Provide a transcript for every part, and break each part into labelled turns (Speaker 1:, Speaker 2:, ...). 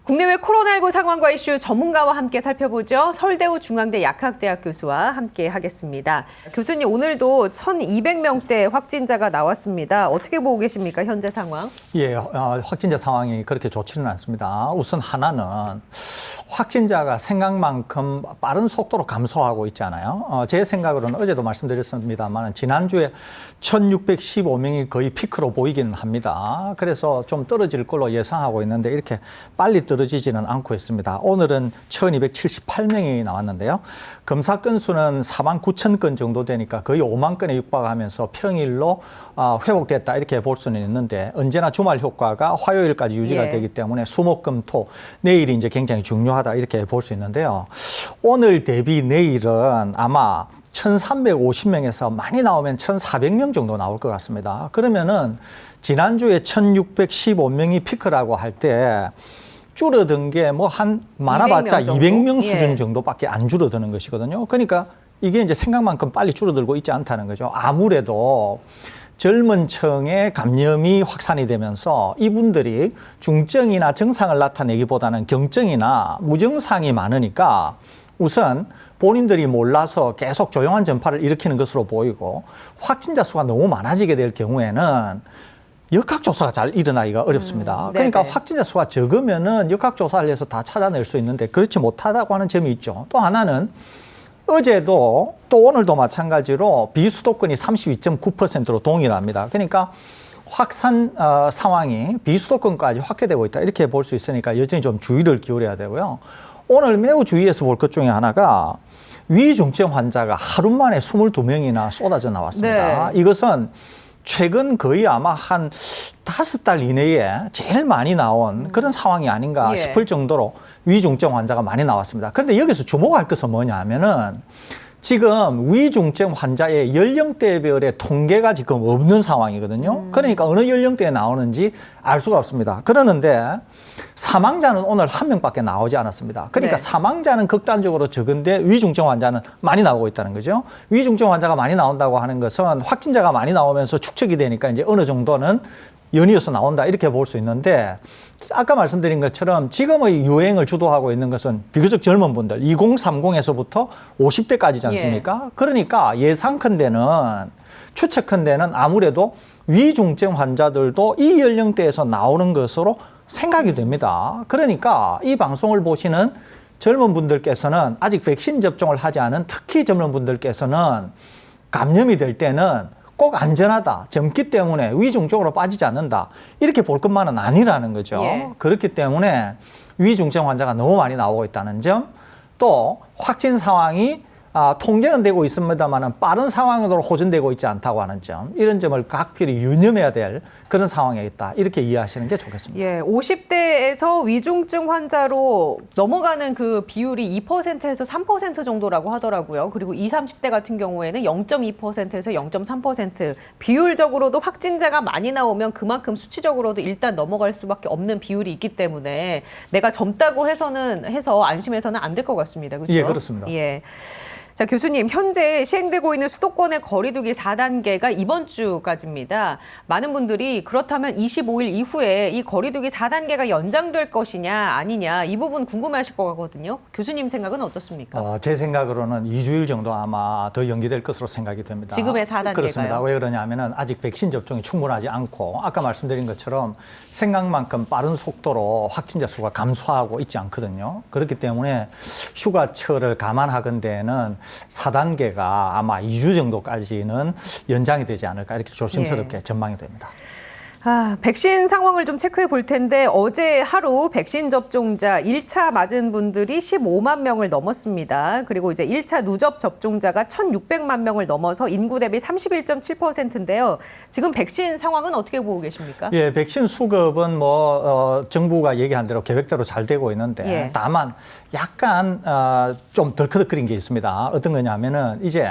Speaker 1: 국내외 코로나19 상황과 이슈 전문가와 함께 살펴보죠. 서울대우 중앙대 약학대학 교수와 함께 하겠습니다. 교수님, 오늘도 1,200명대 확진자가 나왔습니다. 어떻게 보고 계십니까, 현재 상황?
Speaker 2: 예, 확진자 상황이 그렇게 좋지는 않습니다. 우선 하나는 확진자가 생각만큼 빠른 속도로 감소하고 있잖아요. 제 생각으로는 어제도 말씀드렸습니다만 지난주에 1,615명이 거의 피크로 보이기는 합니다. 그래서 좀 떨어질 걸로 예상하고 있는데 이렇게 빨리 떨어지지는 않고 있습니다. 오늘은 1,278명이 나왔는데요. 검사 건수는 49,000건 정도 되니까 거의 5만 건에 육박하면서 평일로 회복됐다 이렇게 볼 수는 있는데 언제나 주말 효과가 화요일까지 유지가 되기 때문에 수목금토 내일이 이제 굉장히 중요하다 이렇게 볼 수 있는데요. 오늘 대비 내일은 아마 1,350명에서 많이 나오면 1,400명 정도 나올 것 같습니다. 그러면은 지난주에 1,615명이 피크라고 할 때 줄어든 게 뭐 한 많아봤자 200명 수준 정도밖에 안 줄어드는 것이거든요. 그러니까 이게 이제 생각만큼 빨리 줄어들고 있지 않다는 거죠. 아무래도 젊은 층의 감염이 확산이 되면서 이분들이 중증이나 증상을 나타내기보다는 경증이나 무증상이 많으니까 우선 본인들이 몰라서 계속 조용한 전파를 일으키는 것으로 보이고 확진자 수가 너무 많아지게 될 경우에는 역학조사가 잘 일어나기가 어렵습니다. 그러니까 확진자 수가 적으면은 역학조사를 해서 다 찾아낼 수 있는데 그렇지 못하다고 하는 점이 있죠. 또 하나는 어제도 또 오늘도 마찬가지로 비수도권이 32.9%로 동일합니다. 그러니까 확산 상황이 비수도권까지 확대되고 있다 이렇게 볼 수 있으니까 여전히 좀 주의를 기울여야 되고요. 오늘 매우 주의해서 볼 것 중에 하나가 위중증 환자가 하루 만에 22명이나 쏟아져 나왔습니다. 이것은 최근 거의 아마 한 5달 이내에 제일 많이 나온 그런 상황이 아닌가 싶을 정도로 위중증 환자가 많이 나왔습니다. 그런데 여기서 주목할 것은 뭐냐 하면은 지금 위중증 환자의 연령대별의 통계가 지금 없는 상황이거든요. 그러니까 어느 연령대에 나오는지 알 수가 없습니다. 그러는데 사망자는 오늘 1명밖에 나오지 않았습니다. 그러니까 사망자는 극단적으로 적은데 위중증 환자는 많이 나오고 있다는 거죠. 위중증 환자가 많이 나온다고 하는 것은 확진자가 많이 나오면서 축적이 되니까 이제 어느 정도는 연이어서 나온다 이렇게 볼 수 있는데 아까 말씀드린 것처럼 지금의 유행을 주도하고 있는 것은 비교적 젊은 분들 2030에서부터 50대까지지 않습니까? 그러니까 예상컨대는 추측컨대는 아무래도 위중증 환자들도 이 연령대에서 나오는 것으로 생각이 됩니다. 그러니까 이 방송을 보시는 젊은 분들께서는 아직 백신 접종을 하지 않은 특히 젊은 분들께서는 감염이 될 때는 꼭 안전하다, 젊기 때문에 위중증으로 빠지지 않는다 이렇게 볼 것만은 아니라는 거죠. 그렇기 때문에 위중증 환자가 너무 많이 나오고 있다는 점, 또 확진 상황이 통제는 되고 있습니다만 빠른 상황으로 호전되고 있지 않다고 하는 점, 이런 점을 각별히 유념해야 될 그런 상황에 있다 이렇게 이해하시는 게 좋겠습니다.
Speaker 1: 50대에서 위중증 환자로 넘어가는 그 비율이 2%에서 3% 정도라고 하더라고요. 그리고 20, 30대 같은 경우에는 0.2%에서 0.3%. 비율적으로도 확진자가 많이 나오면 그만큼 수치적으로도 일단 넘어갈 수밖에 없는 비율이 있기 때문에 내가 젊다고 해서 안심해서는 안 될 것 같습니다. 그렇죠?
Speaker 2: 예, 그렇습니다.
Speaker 1: 자, 교수님, 현재 시행되고 있는 수도권의 거리두기 4단계가 이번 주까지입니다. 많은 분들이 그렇다면 25일 이후에 이 거리두기 4단계가 연장될 것이냐 아니냐 이 부분 궁금해하실 것 같거든요. 교수님 생각은 어떻습니까?
Speaker 2: 제 생각으로는 2주일 정도 아마 더 연기될 것으로 생각이 됩니다.
Speaker 1: 지금의 4단계가요?
Speaker 2: 그렇습니다. 왜 그러냐면은 아직 백신 접종이 충분하지 않고 아까 말씀드린 것처럼 생각만큼 빠른 속도로 확진자 수가 감소하고 있지 않거든요. 그렇기 때문에 휴가철을 감안하건대는 4단계가 아마 2주 정도까지는 연장이 되지 않을까 이렇게 조심스럽게 전망이 됩니다.
Speaker 1: 백신 상황을 좀 체크해 볼 텐데 어제 하루 백신 접종자 1차 맞은 분들이 15만 명을 넘었습니다. 그리고 이제 1차 누적 접종자가 1,600만 명을 넘어서 인구 대비 31.7%인데요. 지금 백신 상황은 어떻게 보고 계십니까?
Speaker 2: 예, 백신 수급은 정부가 얘기한 대로 계획대로 잘 되고 있는데 다만 약간 좀 덜커덕거린 게 있습니다. 어떤 거냐면은 이제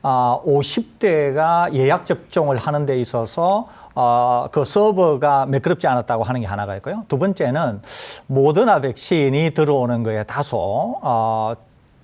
Speaker 2: 50대가 예약 접종을 하는 데 있어서 그 서버가 매끄럽지 않았다고 하는 게 하나가 있고요. 두 번째는 모더나 백신이 들어오는 거에 다소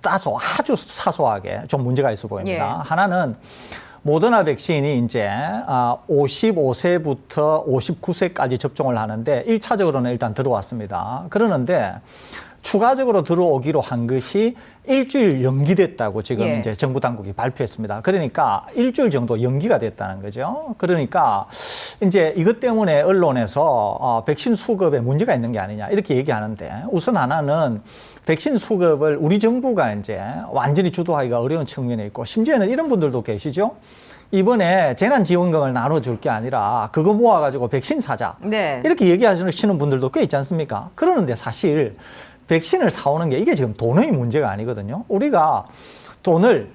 Speaker 2: 아주 사소하게 좀 문제가 있어 보입니다. 하나는 모더나 백신이 이제 55세부터 59세까지 접종을 하는데 1차적으로는 일단 들어왔습니다. 그러는데 추가적으로 들어오기로 한 것이 일주일 연기됐다고 지금
Speaker 1: 예.
Speaker 2: 이제 정부 당국이 발표했습니다. 그러니까 일주일 정도 연기가 됐다는 거죠. 그러니까 이제 이것 때문에 언론에서 백신 수급에 문제가 있는 게 아니냐 이렇게 얘기하는데 우선 하나는 백신 수급을 우리 정부가 이제 완전히 주도하기가 어려운 측면에 있고 심지어는 이런 분들도 계시죠. 이번에 재난지원금을 나눠줄 게 아니라 그거 모아가지고 백신 사자.
Speaker 1: 네.
Speaker 2: 이렇게 얘기하시는 분들도 꽤 있지 않습니까? 그러는데 사실 백신을 사오는 게 이게 지금 돈의 문제가 아니거든요. 우리가 돈을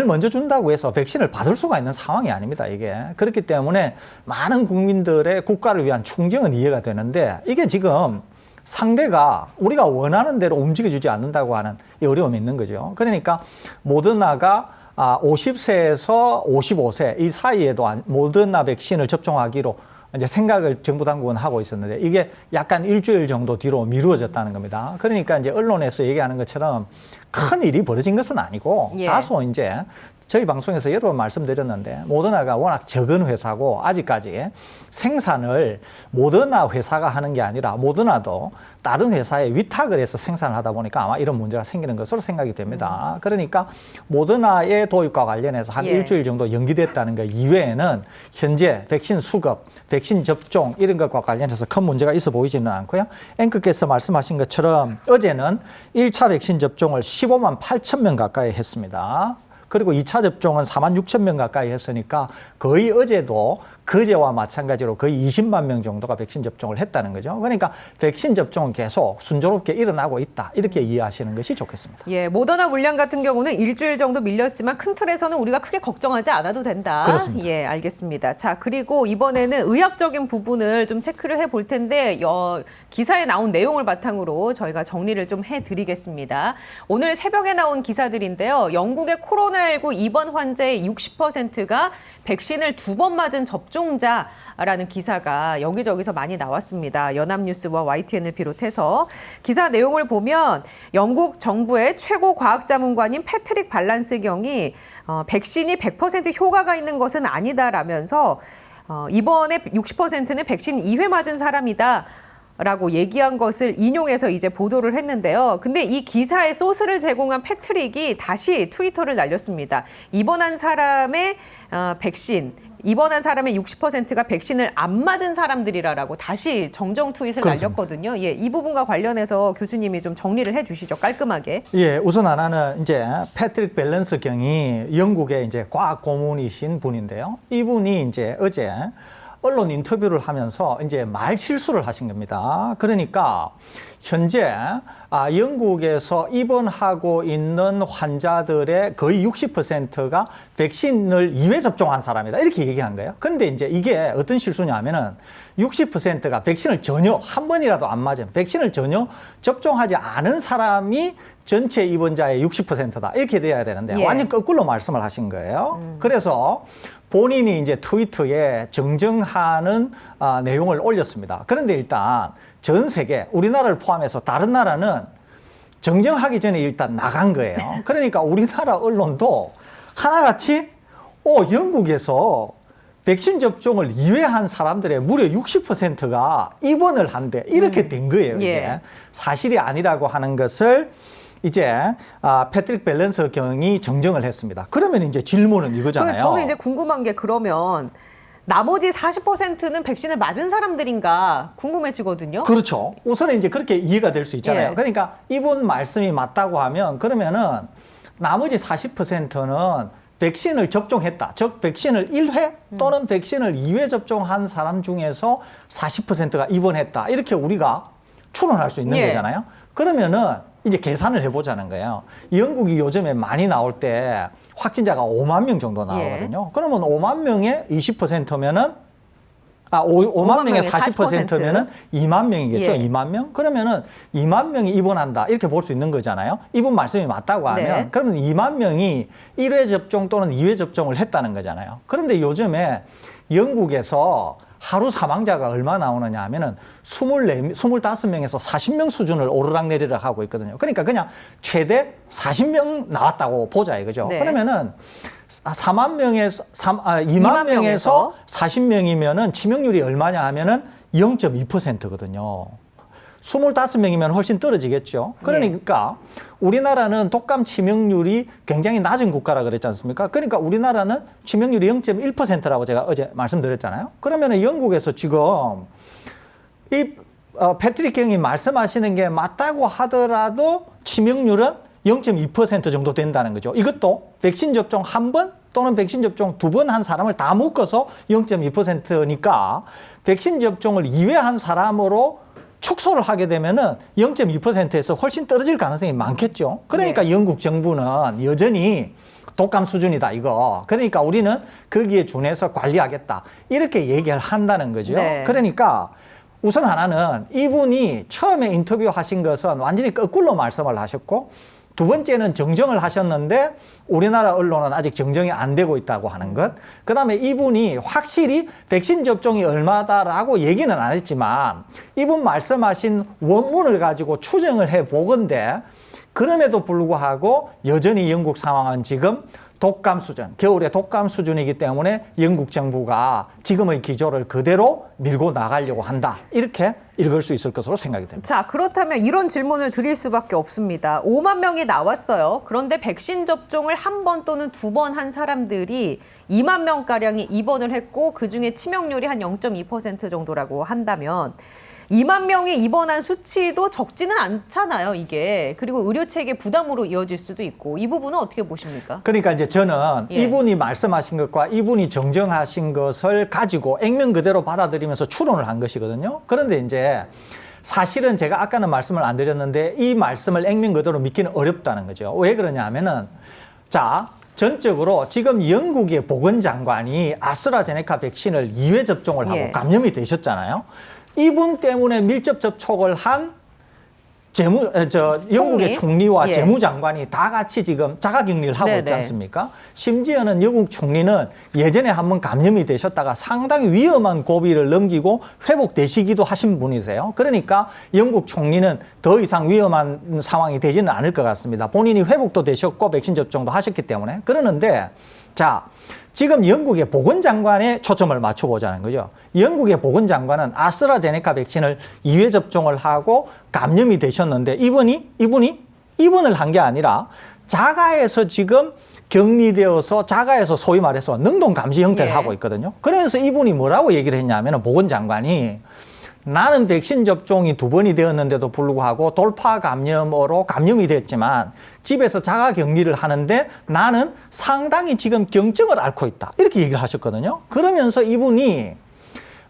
Speaker 2: 먼저 준다고 해서 백신을 받을 수가 있는 상황이 아닙니다, 이게. 그렇기 때문에 많은 국민들의 국가를 위한 충정은 이해가 되는데 이게 지금 상대가 우리가 원하는 대로 움직여주지 않는다고 하는 이 어려움이 있는 거죠. 그러니까 모더나가 50세에서 55세 이 사이에도 모더나 백신을 접종하기로 이제 생각을 정부 당국은 하고 있었는데 이게 약간 일주일 정도 뒤로 미루어졌다는 겁니다. 그러니까 이제 언론에서 얘기하는 것처럼 큰 일이 벌어진 것은 아니고
Speaker 1: 예.
Speaker 2: 다소 이제 저희 방송에서 여러 번 말씀드렸는데 모더나가 워낙 적은 회사고 아직까지 생산을 모더나 회사가 하는 게 아니라 모더나도 다른 회사에 위탁을 해서 생산을 하다 보니까 아마 이런 문제가 생기는 것으로 생각이 됩니다. 그러니까 모더나의 도입과 관련해서 한
Speaker 1: 예.
Speaker 2: 일주일 정도 연기됐다는 것 이외에는 현재 백신 수급, 백신 접종 이런 것과 관련해서 큰 문제가 있어 보이지는 않고요. 앵커께서 말씀하신 것처럼 어제는 1차 백신 접종을 15만 8천 명 가까이 했습니다. 그리고 2차 접종은 4만 6천 명 가까이 했으니까 거의 어제도 그제와 마찬가지로 거의 20만 명 정도가 백신 접종을 했다는 거죠. 그러니까 백신 접종은 계속 순조롭게 일어나고 있다. 이렇게 이해하시는 것이 좋겠습니다.
Speaker 1: 예, 모더나 물량 같은 경우는 일주일 정도 밀렸지만 큰 틀에서는 우리가 크게 걱정하지 않아도 된다.
Speaker 2: 그렇습니다.
Speaker 1: 예, 알겠습니다. 자, 그리고 이번에는 의학적인 부분을 좀 체크를 해볼 텐데 기사에 나온 내용을 바탕으로 저희가 정리를 좀 해드리겠습니다. 오늘 새벽에 나온 기사들인데요. 영국의 코로나19 입원 환자의 60%가 백신을 2번 맞은 접종자라는 기사가 여기저기서 많이 나왔습니다. 연합뉴스와 YTN을 비롯해서 기사 내용을 보면 영국 정부의 최고 과학자문관인 패트릭 발란스 경이 백신이 100% 효과가 있는 것은 아니다라면서 이번에 60%는 백신 2회 맞은 사람이다. 라고 얘기한 것을 인용해서 이제 보도를 했는데요. 근데 이 기사의 소스를 제공한 패트릭이 다시 트위터를 날렸습니다. 입원한 사람의 입원한 사람의 60%가 백신을 안 맞은 사람들이라고 다시 정정 트윗을
Speaker 2: 그렇습니다.
Speaker 1: 날렸거든요. 예, 이 부분과 관련해서 교수님이 좀 정리를 해주시죠. 깔끔하게.
Speaker 2: 예, 우선 하나는 이제 패트릭 밸런스 경이 영국의 이제 과학 고문이신 분인데요. 이분이 이제 어제 언론 인터뷰를 하면서 이제 말 실수를 하신 겁니다. 그러니까 현재 영국에서 입원하고 있는 환자들의 거의 60%가 백신을 2회 접종한 사람이다. 이렇게 얘기한 거예요. 그런데 이제 이게 어떤 실수냐면은 60%가 백신을 전혀 한 번이라도 안 맞은 백신을 전혀 접종하지 않은 사람이 전체 입원자의 60%다. 이렇게 돼야 되는데
Speaker 1: 예.
Speaker 2: 완전 거꾸로 말씀을 하신 거예요. 그래서 본인이 이제 트위터에 정정하는 내용을 올렸습니다. 그런데 일단 전 세계, 우리나라를 포함해서 다른 나라는 정정하기 전에 일단 나간 거예요. 그러니까 우리나라 언론도 하나같이 영국에서 백신 접종을 2회 한 사람들의 무려 60%가 입원을 한대. 이렇게 된 거예요. 이게
Speaker 1: 예.
Speaker 2: 사실이 아니라고 하는 것을 이제 패트릭 밸런스 경이 정정을 했습니다. 그러면 이제 질문은 이거잖아요.
Speaker 1: 저는 이제 궁금한 게 그러면 나머지 40%는 백신을 맞은 사람들인가 궁금해지거든요.
Speaker 2: 그렇죠. 우선은 이제 그렇게 이해가 될 수 있잖아요.
Speaker 1: 예.
Speaker 2: 그러니까 이분 말씀이 맞다고 하면 그러면은 나머지 40%는 백신을 접종했다. 즉 백신을 1회 또는 백신을 2회 접종한 사람 중에서 40%가 입원했다. 이렇게 우리가 추론할 수 있는
Speaker 1: 예.
Speaker 2: 거잖아요. 그러면은 이제 계산을 해보자는 거예요. 영국이 요즘에 많이 나올 때 확진자가 5만 명 정도 나오거든요. 그러면 5만 명의 20%면은 5만 명의 40%면은 2만 명이겠죠.
Speaker 1: 예.
Speaker 2: 2만 명? 그러면은 2만 명이 입원한다. 이렇게 볼 수 있는 거잖아요. 이분 말씀이 맞다고 하면
Speaker 1: 네.
Speaker 2: 그러면 2만 명이 1회 접종 또는 2회 접종을 했다는 거잖아요. 그런데 요즘에 영국에서 하루 사망자가 얼마 나오느냐 하면은 25명에서 40명 수준을 오르락내리락 하고 있거든요. 그러니까 그냥 최대 40명 나왔다고 보자 이거죠.
Speaker 1: 네.
Speaker 2: 그러면은 2만 명에서 40명이면은 치명률이 얼마냐 하면은 0.2%거든요. 25명이면 훨씬 떨어지겠죠. 그러니까 우리나라는 독감 치명률이 굉장히 낮은 국가라 그랬지 않습니까? 그러니까 우리나라는 치명률이 0.1%라고 제가 어제 말씀드렸잖아요. 그러면 영국에서 지금 이 패트릭 경이 말씀하시는 게 맞다고 하더라도 치명률은 0.2% 정도 된다는 거죠. 이것도 백신 접종 한 번 또는 백신 접종 2번 한 사람을 다 묶어서 0.2%니까 백신 접종을 2회 한 사람으로 축소를 하게 되면은 0.2%에서 훨씬 떨어질 가능성이 많겠죠. 그러니까 영국 정부는 여전히 독감 수준이다 이거. 그러니까 우리는 거기에 준해서 관리하겠다. 이렇게 얘기를 한다는 거죠.
Speaker 1: 네.
Speaker 2: 그러니까 우선 하나는 이분이 처음에 인터뷰하신 것은 완전히 거꾸로 말씀을 하셨고 두 번째는 정정을 하셨는데 우리나라 언론은 아직 정정이 안 되고 있다고 하는 것. 그다음에 이분이 확실히 백신 접종이 얼마다라고 얘기는 안 했지만 이분 말씀하신 원문을 가지고 추정을 해 보건대 그럼에도 불구하고 여전히 영국 상황은 지금 독감 수준, 겨울에 독감 수준이기 때문에 영국 정부가 지금의 기조를 그대로 밀고 나가려고 한다. 이렇게 읽을 수 있을 것으로 생각이 됩니다.
Speaker 1: 자, 그렇다면 이런 질문을 드릴 수밖에 없습니다. 5만 명이 나왔어요. 그런데 백신 접종을 한 번 또는 2번 한 사람들이 2만 명가량이 입원을 했고 그중에 치명률이 한 0.2% 정도라고 한다면 2만 명이 입원한 수치도 적지는 않잖아요, 이게. 그리고 의료체계 부담으로 이어질 수도 있고 이 부분은 어떻게 보십니까?
Speaker 2: 그러니까 이제 저는 이분이 말씀하신 것과 이분이 정정하신 것을 가지고 액면 그대로 받아들이면서 추론을 한 것이거든요. 그런데 이제 사실은 제가 아까는 말씀을 안 드렸는데 이 말씀을 액면 그대로 믿기는 어렵다는 거죠. 왜 그러냐 하면은 자, 전적으로 지금 영국의 보건장관이 아스트라제네카 백신을 2회 접종을 하고 감염이 되셨잖아요. 이분 때문에 밀접 접촉을 한 영국의 총리와 재무장관이 다 같이 지금 자가격리를 하고 있지 않습니까? 심지어는 영국 총리는 예전에 한번 감염이 되셨다가 상당히 위험한 고비를 넘기고 회복되시기도 하신 분이세요. 그러니까 영국 총리는 더 이상 위험한 상황이 되지는 않을 것 같습니다. 본인이 회복도 되셨고 백신 접종도 하셨기 때문에. 그러는데 자, 지금 영국의 보건장관에 초점을 맞춰보자는 거죠. 영국의 보건장관은 아스트라제네카 백신을 2회 접종을 하고 감염이 되셨는데 이분이 입원을 한 게 아니라 자가에서 지금 격리되어서 자가에서 소위 말해서 능동 감시 형태를 하고 있거든요. 그러면서 이분이 뭐라고 얘기를 했냐면 보건장관이 나는 백신 접종이 2번이 되었는데도 불구하고 돌파 감염으로 감염이 됐지만 집에서 자가 격리를 하는데 나는 상당히 지금 경증을 앓고 있다. 이렇게 얘기를 하셨거든요. 그러면서 이분이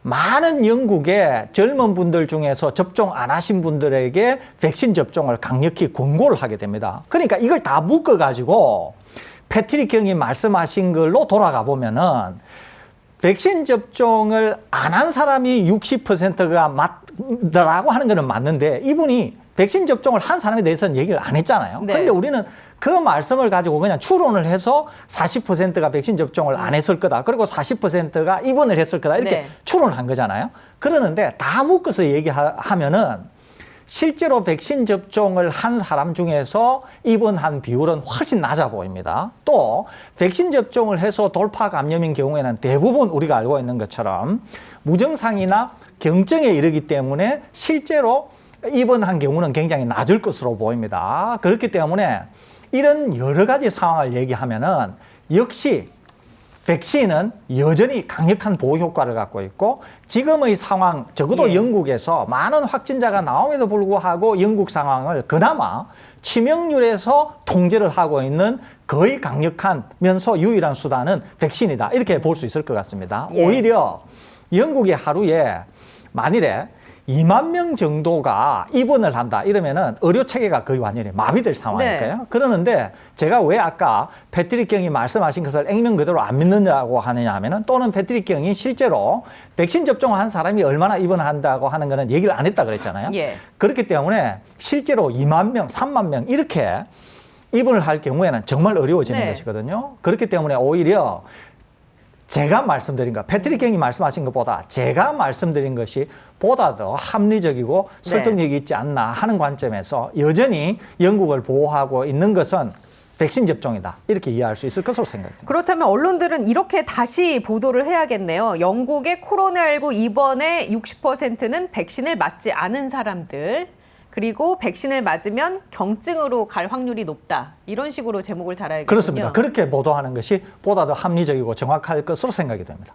Speaker 2: 많은 영국의 젊은 분들 중에서 접종 안 하신 분들에게 백신 접종을 강력히 권고를 하게 됩니다. 그러니까 이걸 다 묶어가지고 패트릭 경이 말씀하신 걸로 돌아가 보면은 백신 접종을 안 한 사람이 60%가 맞더라고 하는 거는 맞는데 이분이 백신 접종을 한 사람에 대해서는 얘기를 안 했잖아요. 그런데 우리는 그 말씀을 가지고 그냥 추론을 해서 40%가 백신 접종을 안 했을 거다. 그리고 40%가 입원을 했을 거다. 이렇게 추론을 한 거잖아요. 그러는데 다 묶어서 얘기하면은 실제로 백신 접종을 한 사람 중에서 입원한 비율은 훨씬 낮아 보입니다. 또 백신 접종을 해서 돌파 감염인 경우에는 대부분 우리가 알고 있는 것처럼 무증상이나 경증에 이르기 때문에 실제로 입원한 경우는 굉장히 낮을 것으로 보입니다. 그렇기 때문에 이런 여러 가지 상황을 얘기하면은 역시 백신은 여전히 강력한 보호 효과를 갖고 있고 지금의 상황, 적어도 영국에서 많은 확진자가 나옴에도 불구하고 영국 상황을 그나마 치명률에서 통제를 하고 있는 거의 강력하면서 유일한 수단은 백신이다. 이렇게 볼 수 있을 것 같습니다. 오히려 영국이 하루에 만일에 2만 명 정도가 입원을 한다 이러면은 의료 체계가 거의 완전히 마비될 상황일까요? 그러는데 제가 왜 아까 패트릭 경이 말씀하신 것을 액면 그대로 안 믿는다고 하느냐 하면은 또는 패트릭 경이 실제로 백신 접종을 한 사람이 얼마나 입원한다고 하는 거는 얘기를 안 했다 그랬잖아요. 그렇기 때문에 실제로 2만 명, 3만 명 이렇게 입원을 할 경우에는 정말 어려워지는 것이거든요. 그렇기 때문에 오히려 제가 말씀드린 것, 패트릭 경이 말씀하신 것보다 제가 말씀드린 것이 보다 더 합리적이고 설득력이 있지 않나 하는 관점에서 여전히 영국을 보호하고 있는 것은 백신 접종이다. 이렇게 이해할 수 있을 것으로 생각됩니다.
Speaker 1: 그렇다면 언론들은 이렇게 다시 보도를 해야겠네요. 영국의 코로나19 입원의 60%는 백신을 맞지 않은 사람들, 그리고 백신을 맞으면 경증으로 갈 확률이 높다. 이런 식으로 제목을 달아야겠군요.
Speaker 2: 그렇습니다. 그렇게 보도하는 것이 보다 더 합리적이고 정확할 것으로 생각이 됩니다.